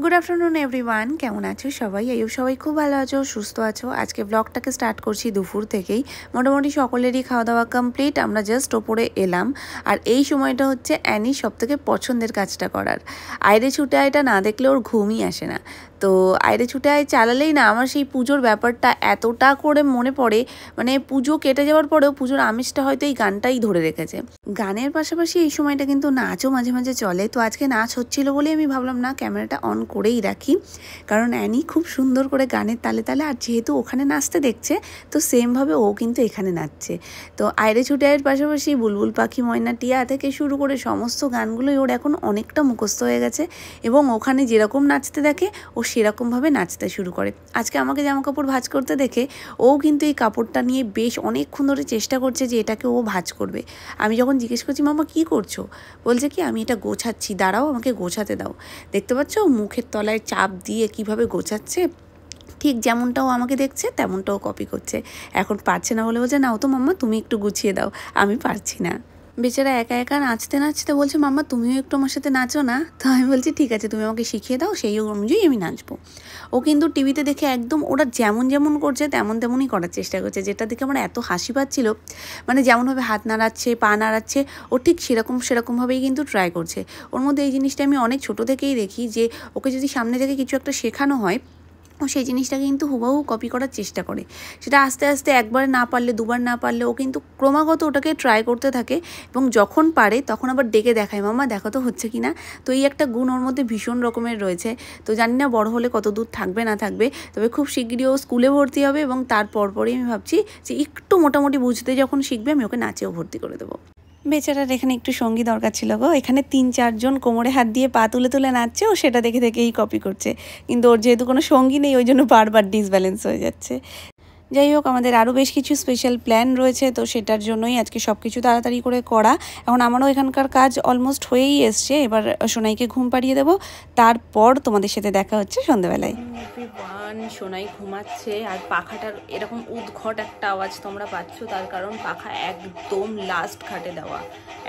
Good afternoon everyone, কেমন আছো সবাই? আইও সবাই খুব ভালো আছো, সুস্থ আছো। আজকে ব্লগটাকে স্টার্ট করছি দুপুর থেকেই। মোটামুটি সকলেরই খাওয়া দাওয়া কমপ্লিট, আমরা জাস্ট ওপরে এলাম। আর এই সময়টা হচ্ছে অ্যানির সবথেকে পছন্দের কাজটা করার। আইরে ছুটে আয়টা না দেখলে ওর ঘুমই আসে না। তো আইরে ছুটে আয় চালালেই না আমার সেই পুজোর ব্যাপারটা এতটা করে মনে পড়ে, মানে পুজো কেটে যাওয়ার পরেও পুজোর আমেজটা হয়তো এই গানটাই ধরে রেখেছে। গানের পাশাপাশি এই সময়টা কিন্তু নাচও মাঝে মাঝে চলে। তো আজকে নাচ হচ্ছিল বলে আমি ভাবলাম না ক্যামেরাটা অন করেই রাখি, কারণ অ্যানি খুব সুন্দর করে গানের তালে তালে, আর যেহেতু ওখানে নাচতে দেখছে তো সেমভাবে ও কিন্তু এখানে নাচছে। তো আইরে ছুটে আয়ের পাশাপাশি বুলবুল পাখি, ময়না টিয়া থেকে শুরু করে সমস্ত গানগুলোই ওর এখন অনেকটা মুখস্থ হয়ে গেছে, এবং ওখানে যেরকম নাচতে দেখে ও সেরকমভাবে নাচতে শুরু করে। আজকে আমাকে জামা কাপড় ভাঁজ করতে দেখে ও কিন্তু এই কাপড়টা নিয়ে বেশ অনেকক্ষণ ধরে চেষ্টা করছে যে এটাকে ও ভাঁজ করবে। আমি যখন জিজ্ঞেস করছি মামা কী করছো, বলছে কি আমি এটা গোছাচ্ছি, দাঁড়াও আমাকে গোছাতে দাও। দেখতে পাচ্ছ মুখের তলায় চাপ দিয়ে কিভাবে গোছাচ্ছে, ঠিক যেমনটাও আমাকে দেখছে তেমনটাও কপি করছে। এখন পারছে না বলে বলছে নাও তো মাম্মা তুমি একটু গুছিয়ে দাও, আমি পারছি না। বেচারা একা একা নাচতে নাচতে বলছে মাম্মা তুমিও একটু আমার সাথে নাচো না। তো আমি বলছি ঠিক আছে তুমি আমাকে শিখিয়ে দাও, সেই অনুযায়ী আমি নাচবো। ও কিন্তু টিভিতে দেখে একদম ওরা যেমন যেমন করছে তেমন তেমনই করার চেষ্টা করছে, যেটা দেখে আমার এত হাসি পাচ্ছিল। মানে যেমনভাবে হাত নাড়াচ্ছে, পা নাড়াচ্ছে, ও ঠিক সেরকমভাবেই কিন্তু ট্রাই করছে। ওর মধ্যে এই জিনিসটা আমি অনেক ছোটো থেকেই দেখি যে ওকে যদি সামনে থেকে কিছু একটা শেখানো হয় ও সেই জিনিসটাকে কিন্তু হুবহু কপি করার চেষ্টা করে। সেটা আস্তে আস্তে একবার না পারলে, দুবার না পারলে ও কিন্তু ক্রমাগত ওটাকে ট্রাই করতে থাকে, এবং যখন পারে তখন আবার ডেকে দেখায় মামা দেখো তো হচ্ছে কি না। তো এই একটা গুণ ওর মধ্যে ভীষণ রকমের রয়েছে। তো জানি না বড় হলে কত দূর থাকবে না থাকবে, তবে খুব শিগগিরই ও স্কুলে ভর্তি হবে, এবং তারপর পরই আমি ভাবছি যে একটু মোটামুটি বুঝতে যখন শিখবে আমি ওকে নাচেও ভর্তি করে দেবো। বেচারার এখানে একটু সঙ্গী দরকার ছিল গো। এখানে ৩-৪ জন কোমরে হাত দিয়ে পা তুলে তুলে নাচছে, ও সেটা দেখে দেখেই কপি করছে। কিন্তু ওর যেহেতু কোনো সঙ্গী নেই ওই জন্য বারবার ডিসব্যালেন্স হয়ে যাচ্ছে। যাই হোক, আমাদের আরও বেশ কিছু স্পেশাল প্ল্যান রয়েছে, তো সেটার জন্যই আজকে সব কিছু তাড়াতাড়ি করে করা। এখন আমারও এখানকার কাজ অলমোস্ট হয়েই এসছে, এবার সোনাইকে ঘুম পাড়িয়ে দেবো, তারপর তোমাদের সাথে দেখা হচ্ছে সন্ধ্যাবেলায়। সোনাই ঘুমাচ্ছে, আর পাখাটার এরকম উদ্ঘট একটা আওয়াজ তোমরা পাচ্ছ, তার কারণ পাখা একদম লাস্ট খাটে দেওয়া,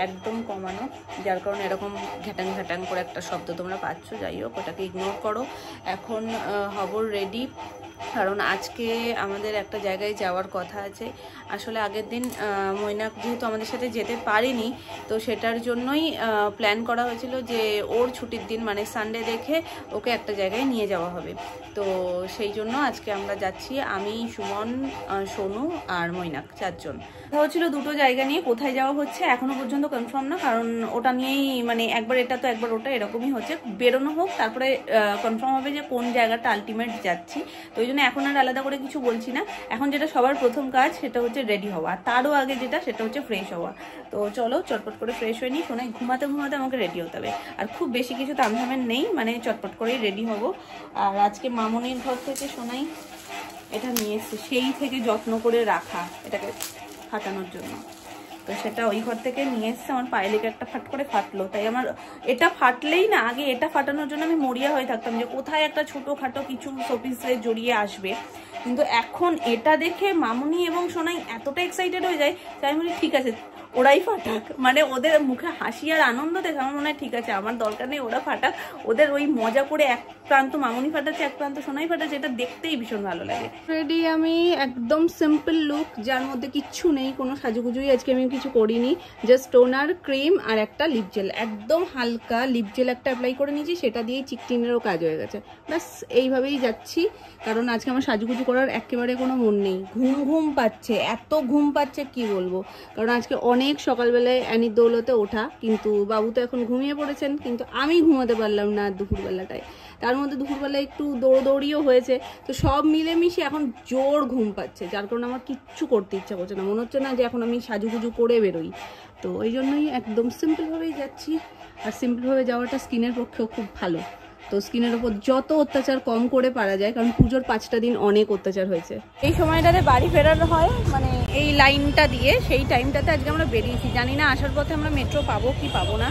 একদম কমানো, যার কারণে এরকম ঘ্যাটাং ঘ্যাটাং করে একটা শব্দ তোমরা পাচ্ছ। যাই হোক, ওটাকে ইগনোর করো। এখন হব রেডি, কারণ আজকে আমাদের একটা জায়গায় যাওয়ার কথা আছে। আসলে আগের দিন মৈনাক যেহেতু আমাদের সাথে যেতে পারিনি, তো সেটার জন্যই প্ল্যান করা হয়েছিল যে ওর ছুটির দিন মানে সানডে দেখে ওকে একটা জায়গায় নিয়ে যাওয়া হবে। তো সেই জন্য আজকে আমরা যাচ্ছি, আমি, সুমন, সোনু আর মৈনাক, 4 জন। কথা হচ্ছিল দুটো জায়গা নিয়ে, কোথায় যাওয়া হচ্ছে এখনো পর্যন্ত কনফার্ম না, কারণ ওটা নিয়েই মানে একবার এটা তো একবার ওটা এরকমই হচ্ছে। বেরোনো হোক তারপরে কনফার্ম হবে যে কোন জায়গাটা আলটিমেট যাচ্ছি। তো ওই জন্য এখন আর আলাদা করে কিছু বলছি না। এখন যেটা সবার প্রথম কাজ সেটা হচ্ছে রেডি হওয়া, তারও আগে যেটা সেটা হচ্ছে ফ্রেশ হওয়া। তো চলো চটপট করে ফ্রেশ হয়ে নিই, শোনাই ঘুমাতে ঘুমাতে আমাকে রেডি হতে হবে। আর খুব বেশি কিছু তামঝামের নেই, মানে চটপট করেই রেডি হব। আর আজকে মামনির ঘর থেকে শোনাই এটা নিয়ে এসছে, সেই থেকে যত্ন করে রাখা এটাকে ফাটানোর জন্য। তো সেটা ওই ঘর থেকে নিয়ে এসছে, আমার পায়ে লেগে একটা ফাট করে ফাটলো, তাই আমার এটা ফাটলেই না আগে এটা ফাটানোর জন্য আমি মরিয়া হয়ে থাকতাম যে কোথায় একটা ছোটোখাটো কিছু শোপিসে জড়িয়ে আসবে। কিন্তু এখন এটা দেখে মামুনি এবং সোনাই এতটা এক্সাইটেড হয়ে যায়, তাই আমি বলি ঠিক আছে ওরাই ফাটাক, মানে ওদের মুখে হাসি আর আনন্দ দেখে আমার মনে হয় ঠিক আছে আমার দরকার নেই, ওরা ফাটাক। ওদের ওই মজা করে এক প্রান্ত মামুনি ফাটাচ্ছে, এক প্রান্ত সোনাই ফাটাচ্ছে, এটা দেখতেই ভীষণ ভালো লাগে। রেডি আমি, একদম সিম্পল লুক, যার মধ্যে কিচ্ছু নেই, কোনো সাজুগুজুই আজকে আমি কিছু করিনি, জাস্ট টোনার, ক্রিম আর একটা লিপ জেল, একদম হালকা লিপ জেল একটা অ্যাপ্লাই করে নিয়েছি, সেটা দিয়েই চিকটিনেরও কাজ হয়ে গেছে। ব্যাস এইভাবেই যাচ্ছি, কারণ আজকে আমার সাজুগুজু করার একেবারে কোনো মন নেই। ঘুম ঘুম পাচ্ছে, এত ঘুম পাচ্ছে কি বলবো, কারণ আজকে অনেক সকালবেলায় অ্যানির দৌলতে ওঠা, কিন্তু বাবু তো এখন ঘুমিয়ে পড়েছেন, কিন্তু আমি ঘুমাতে পারলাম না দুপুরবেলাটায়। তার মধ্যে দুপুরবেলায় একটু দৌড়দৌড়িও হয়েছে, তো সব মিলেমিশে এখন জোর ঘুম পাচ্ছে, যার কারণে আমার কিচ্ছু করতে ইচ্ছা করছে না, মনে হচ্ছে না যে এখন আমি সাজুগুজু করে বেরোই। তো ওই জন্যই একদম সিম্পলভাবেই যাচ্ছি, আর সিম্পলভাবে যাওয়াটা স্কিনের পক্ষেও খুব ভালো। তো স্কিনের ওপর যত অত্যাচার কম করে পারা যায়, কারণ পুজোর 5টা দিন অনেক অত্যাচার হয়েছে। এই সময়টাতে বাড়ি ফেরার হয় মানে এই লাইনটা দিয়ে, সেই টাইমটাতে আজকে আমরা বেরিয়েছি। জানি না আসার পথে আমরা মেট্রো পাবো কি পাবো না,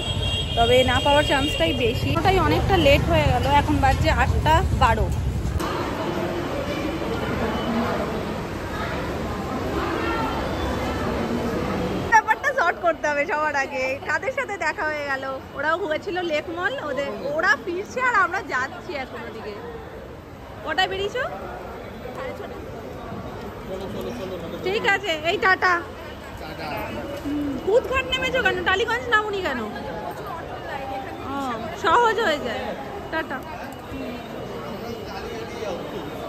তবে না পাওয়ার চান্সটাই বেশি। ওটাই অনেকটা লেট হয়ে গেল, এখন বাজছে 8টা 12। ব্যাপারটা শর্ট আউট করতে হবে সবার আগে। কাদের সাথে দেখা হয়ে গেল, ওরাও ঘুরেছিল লেক মল, ওরা ফিরছে আর আমরা যাচ্ছি এখন ওদিকে। কটায় বেরিয়েছো? ঠিক আছে, এই টাটা। কুদঘাট নেমেছো কেন? টালিগঞ্জ নামুনি কেন? সহজ হয়ে যায়। টাটা।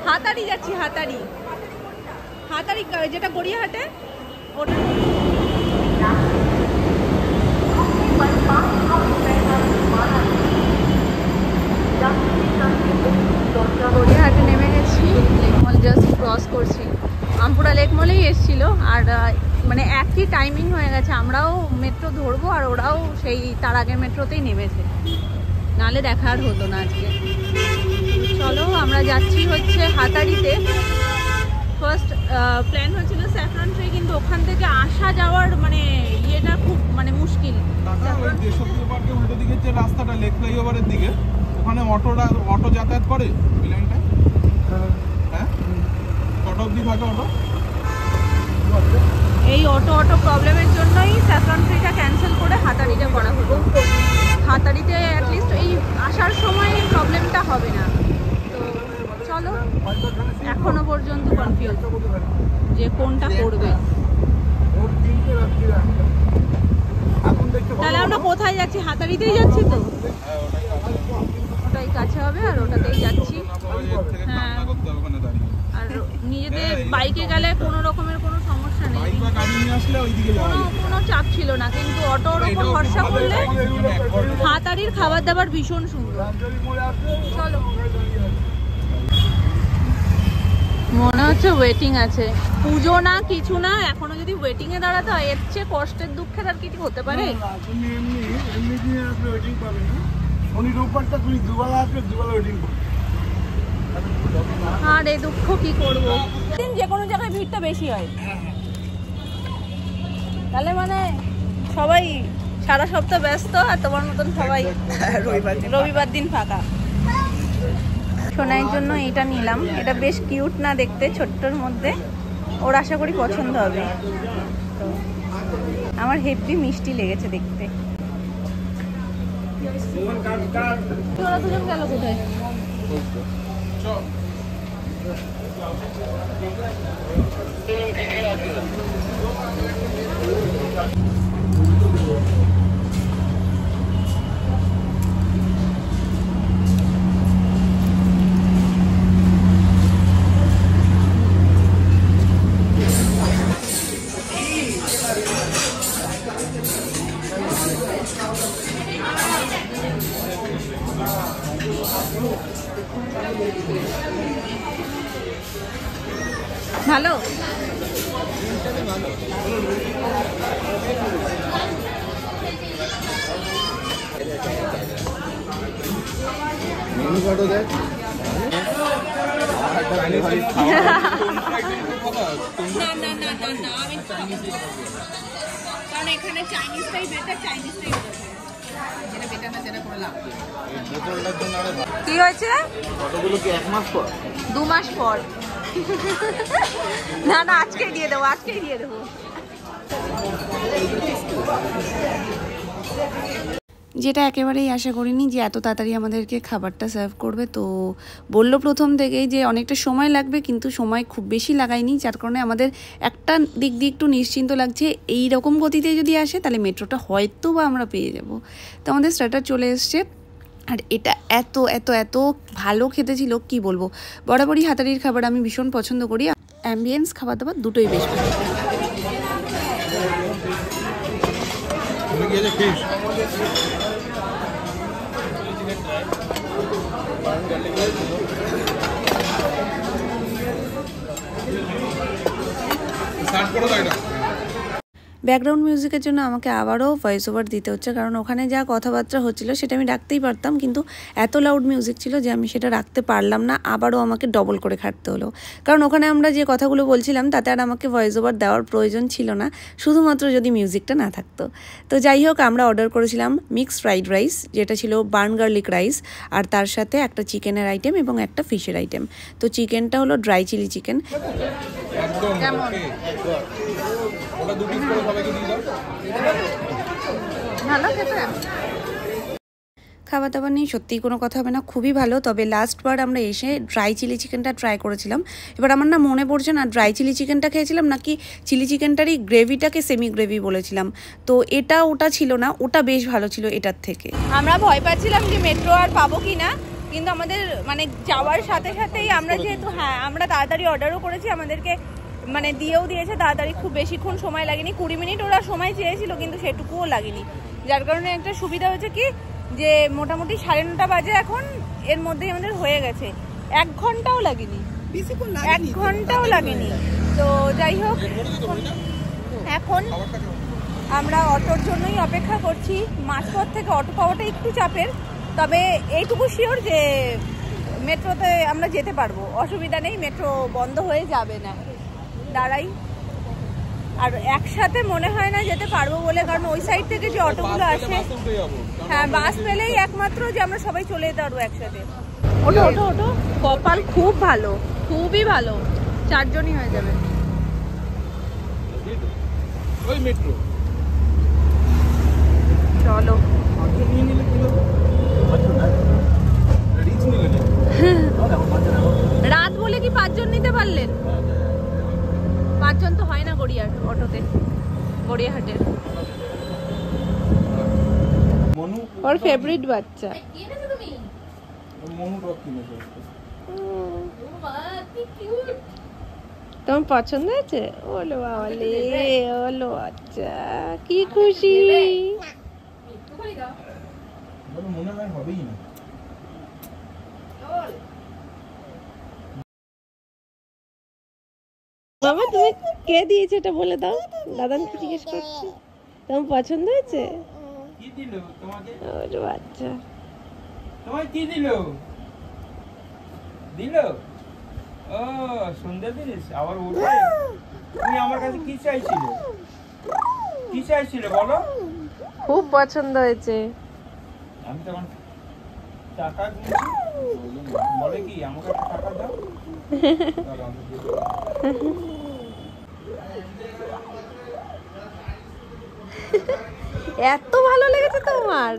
হাতারি যাচ্ছি, হাতারি যেটা গড়িয়াহাটে ওটা। গড়িয়াহাটে নেমে গেছি, লেক মল জাস্ট ক্রস করছি। আমপুরা লেক মলেই এসেছিল আর মানে একই টাইমিং হয়ে গেছে, আমরাও মেট্রো ধরবো আর ওরাও সেই তার আগের মেট্রোতেই নেমেছে, নালে দেখা আর হতো না আজকে। চলো আমরা যাচ্ছি হচ্ছে হাতারিতে। ফার্স্ট প্ল্যান হয়েছিল স্যাফরন ট্রি, কিন্তু ওখান থেকে আসা যাওয়ার মানে ইয়েটা খুব মানে মুশকিল। দেশপ্রিয় পার্কের উল্টো দিকের যে রাস্তাটা লেক ফ্লাইওভারের দিকে, ওখানে অটো যাতায়াত করে ওই লাইনটা। হ্যাঁ, কত অবধি থাকে অটো? এই অটো প্রবলেমের জন্যই স্যাফরন ট্রিটা ক্যান্সেল করে হাতারিটা করা হলো। হাতারিতে অ্যাটলিস্ট এই আসার সময় প্রবলেমটা হবে না। তো চলো, এখনো পর্যন্ত কনফিউজ যে কোনটা করবে। তাহলে আমরা কোথায় যাচ্ছি? হাতারিতেই যাচ্ছি তো, ওটাই কাছে হবে আর ওটাতেই যাচ্ছি। হ্যাঁ, আর নিজেদের বাইকে গেলে কোনো রকমের কোনো সমস্যা নেই, কোনো চাপ ছিল না, কিন্তু অটোর ওপর ভরসা করলে। হাতারির খাবার দাবার ভীষণ সুন্দর। চলো, মনে হচ্ছে ওয়েটিং আছে, পুজো না কিছু না, এখনো যদি ওয়েটিং এ দাঁড়াতে হয় এর চেয়ে কষ্টের দুঃখের আর কিছু হতে পারে? আর এই দুঃখ কি করবো, যে কোনো জায়গায় ভিড়টা বেশি হয়। তাহলে মানে সবাই সারা সপ্তাহ ব্যস্ত আর তোমার মতন সবাই রবিবার দিন ফাঁকা। সোনাইয়ের জন্য এটা নিলাম, এটা বেশ কিউট না দেখতে, ছোট্টর মধ্যে, ওর আশা করি পছন্দ হবে। তো আমার হেভি মিষ্টি লেগেছে দেখতে। ওরা দুজন গেল কোথায়? ভালো কারণ এখানে চাইনিজটাই বেটার, চাইনিজটাই কি হয়েছে? 2 মাস পর? না না, আজকেই দিয়ে দেবো, আজকেই দিয়ে দেবো। যেটা একেবারেই আশা করিনি যে এত তাড়াতাড়ি আমাদেরকে খাবারটা সার্ভ করবে। তো বললো প্রথম থেকেই যে অনেকটা সময় লাগবে, কিন্তু সময় খুব বেশি লাগায়নি, যার কারণে আমাদের একটা দিক দিয়ে একটু নিশ্চিন্ত লাগছে। এই রকম গতিতে যদি আসে তাহলে মেট্রোটা হয়তো বা আমরা পেয়ে যাব। তো আমাদের স্টার্টার চলে এসছে, আর এটা এত এত এত ভালো খেতে ছিল কি বলবো। বরাবরই হাতারির খাবার আমি ভীষণ পছন্দ করি, অ্যাম্বিয়েন্স খাবার দাবার দুটোই বেশ ভালো। ব্যাকগ্রাউন্ড মিউজিকের জন্য আমাকে আবারও ভয়েস ওভার দিতে হচ্ছে, কারণ ওখানে যা কথাবার্তা হচ্ছিল সেটা আমি রাখতেই পারতাম, কিন্তু এত লাউড মিউজিক ছিল যে আমি সেটা রাখতে পারলাম না, আবারও আমাকে ডবল করে খাটতে হলো। কারণ ওখানে আমরা যে কথাগুলো বলছিলাম তাতে আর আমাকে ভয়েস ওভার দেওয়ার প্রয়োজন ছিল না, শুধুমাত্র যদি মিউজিকটা না থাকতো। তো যাই হোক, আমরা অর্ডার করেছিলাম মিক্সড ফ্রাইড রাইস, যেটা ছিল বার্ন গার্লিক রাইস, আর তার সাথে একটা চিকেনের আইটেম এবং একটা ফিশের আইটেম। তো চিকেনটা হলো ড্রাই চিলি চিকেন। কেমন? 2 পিস করে সবাইকে দিয়ে দাও। ভালো খেতে। খাবার দাবার নিয়ে সত্যিই কোনো কথা হবে না, খুবই ভালো। তবে লাস্টবার আমরা এসে ড্রাই চিলি চিকেনটা ট্রাই করেছিলাম। এবার আমার না মনে পড়ছে না ড্রাই চিলি চিকেনটা খেয়েছিলাম নাকি চিলি চিকেনটারই গ্রেভিটাকে সেমি গ্রেভি বলেছিলাম। তো এটা ওটা ছিল না, ওটা বেশ ভালো ছিল এটার থেকে। আমরা ভয় পাচ্ছিলাম যে মেট্রো আর পাবো কি না, কিন্তু আমাদের মানে যাওয়ার সাথে সাথেই আমরা যেহেতু আমরা তাড়াতাড়ি অর্ডারও করেছি, আমাদেরকে মানে দিয়েও দিয়েছে তাড়াতাড়ি, খুব বেশিক্ষণ সময় লাগেনি, 20 মিনিট ওরা সময় চেয়েছিল কিন্তু সেটুকুও লাগেনি। যার কারণে একটা সুবিধা হয়েছে কি যে মোটামুটি 9:30 বাজে এখন, এর মধ্যেই আমাদের হয়ে গেছে, 1 ঘন্টাও লাগেনি, 1 ঘন্টাও লাগেনি। তো যাই হোক, এখন আমরা অটোর জন্যই অপেক্ষা করছি। মাঝপথ থেকে অটো পাওয়াটা একটু চাপের, তবে এইটুকু শিওর যে মেট্রোতে আমরা যেতে পারবো, অসুবিধা নেই, মেট্রো বন্ধ হয়ে যাবে না। দাঁড়াই, আর একসাথে মনে হয় না যেতে পারবো বলে, কারণ ওই সাইড থেকে যে অটোগুলো আসে, হ্যাঁ বাস পেলেই একমাত্র যে আমরা সবাই চলে যেতে পারবো একসাথে। ওটো ওটো ওটো, কপাল খুব ভালো, খুবই ভালো, 4 জনই হয়ে যাবে। ওই মেট্রো চলো। রাত বলে কি 5 জন নিতে পারলেন? 5 জন তো হয় না গড়িয়ার অটোতে, গড়িয়াহাটের। ওর ফেভারিট বাচ্চা। তোমার পছন্দ হয়েছে? ওলো বাবালে, ওলো আচ্ছা, কি খুশি। মনে হয় হবেই না। বাবা তুমি কে দিয়েছে এটা বলে দাও, দাদানকে জিজ্ঞেস করছি। তোমার পছন্দ হয়েছে? কি দিল তোমাকে? ওলো আচ্ছা, তোমায় কি দিল? দিল? ও সুন্দর জিনিস, আবার উঠে। তুমি আমার কাছে কি চাইছিলে? কি চাইছিলে বলো? খুব পছন্দ হয়েছে। আমি তখন টাকা গুনছি, বলে কি আমাকে একটা টাকা দাও। এত ভালো লেগেছে তোমার?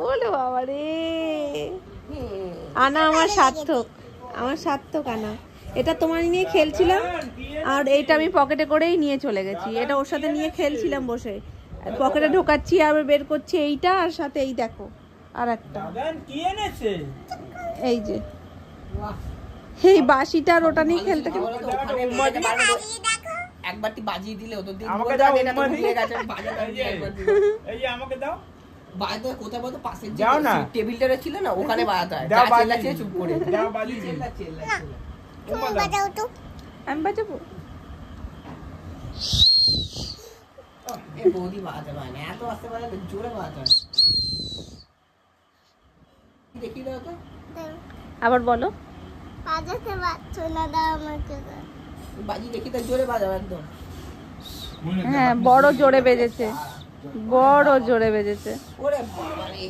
ওলে বাবা রে, আনা আমার সার্থক, আমার সার্থক আনা। এটা তোমার নিয়ে খেলছিলাম, আর এইটা আমি পকেটে করেই নিয়ে চলে গেছি। এটা ওর সাথে নিয়ে খেলছিলাম বসে, পকেটে ঢোকাচ্ছি আর বের করছি এইটা, আর সাথে এই দেখো আর একটা, কি এনেছে? এই যে এই বাঁশিটা, আর ওটা নিয়ে খেলতে খেলতে একবারটি বাজিয়ে দিলে হতো। আমাকে দাও, এই যে আমাকে দাও। বাজাতে কোথায় বলতো, পাশের যে দাও না। টেবিলটা ছিল না, ওখানে বাজাতে হয়। দাও, চেল্লা চেল্লা চুপ করে দাও, বাজিয়ে দিই। আমি বাজাবো। এ বৌদি বাজাতে পারে না, এত আস্তে বাজাতে, জোরে বাজাতে হয়। দেখি দাও তো, আবার বলো। বাজাতে পারছো না, দাও আমাকে। বাজি দেখি তো, জোরে বাজাও একদম। হ্যাঁ বড় জোরে বেজেছে, বড় জোরে বেজেছে। ওরে বাবা রে।